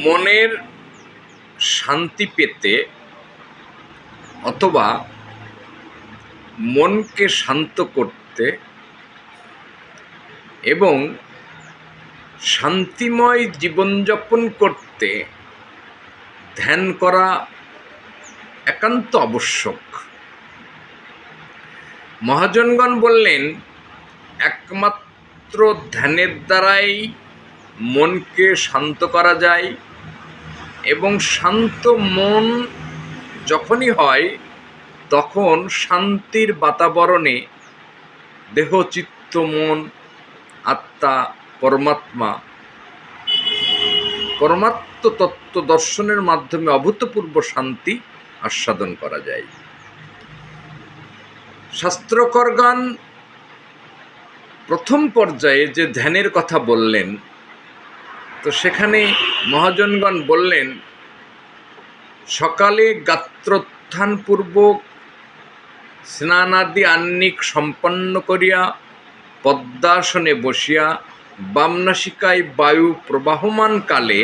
মনের শান্তি পেতে অথবা মনকে শান্ত করতে এবং শান্তিময় জীবনযাপন করতে ধ্যান করা একান্ত আবশ্যক। মহাজনগণ বললেন, একমাত্র ধ্যানের দ্বারাই মনকে শান্ত করা যায় এবং শান্ত মন যখনই হয় তখন শান্তির বাতাবরণে দেহ, চিত্ত, মন, আত্মা, পরমাত্ম তত্ত্ব দর্শনের মাধ্যমে অভূতপূর্ব শান্তি আস্বাদন করা যায়। শাস্ত্রকরগণ প্রথম পর্যায়ে যে ধ্যানের কথা বললেন, তো সেখানে মহাজনগণ বললেন, সকালে গাত্রোত্থানপূর্বক স্নানাদি আহ্নিক সম্পন্ন করিয়া পদ্মাসনে বসিয়া বামনাসিকায় বায়ু প্রবাহমান কালে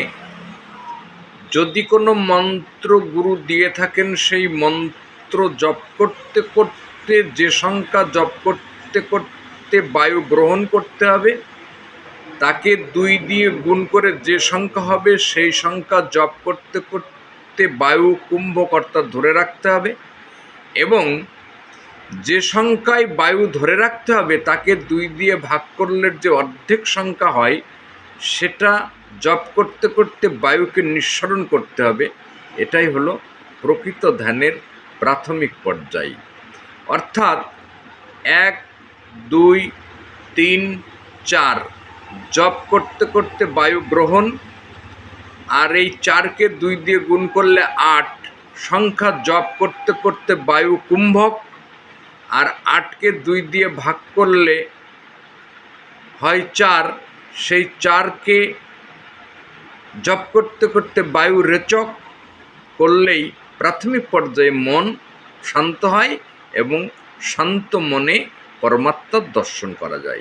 যদি কোনো মন্ত্র গুরু দিয়ে থাকেন, সেই মন্ত্র জপ করতে করতে যে সংখ্যা জপ করতে করতে বায়ু গ্রহণ করতে হবে, তাকে 2 দিয়ে গুণ করে যে সংখ্যা হবে সেই সংখ্যা জপ করতে করতে বায়ু কুম্ভক অর্থাৎ ধরে রাখতে হবে, এবং যে সংখ্যায় বায়ু ধরে রাখতে হবে তাকে 2 দিয়ে ভাগ করলে যে অর্ধেক সংখ্যা হয় সেটা জপ করতে করতে বায়ুকে নিঃসরণ করতে হবে। এটাই হলো প্রকৃত ধ্যানের প্রাথমিক পর্যায়। অর্থাৎ 1, 2, 3, 4 জপ করতে করতে বায়ু গ্রহণ, আর এই 4কে 2 দিয়ে গুণ করলে 8 সংখ্যা জপ করতে করতে বায়ু কুম্ভক, আর 8কে 2 দিয়ে ভাগ করলে হয় 4, সেই 4কে জপ করতে করতে বায়ু রেচক করলেই প্রাথমিক পর্যায়ে মন শান্ত হয় এবং শান্ত মনে পরমাত্মার দর্শন করা যায়।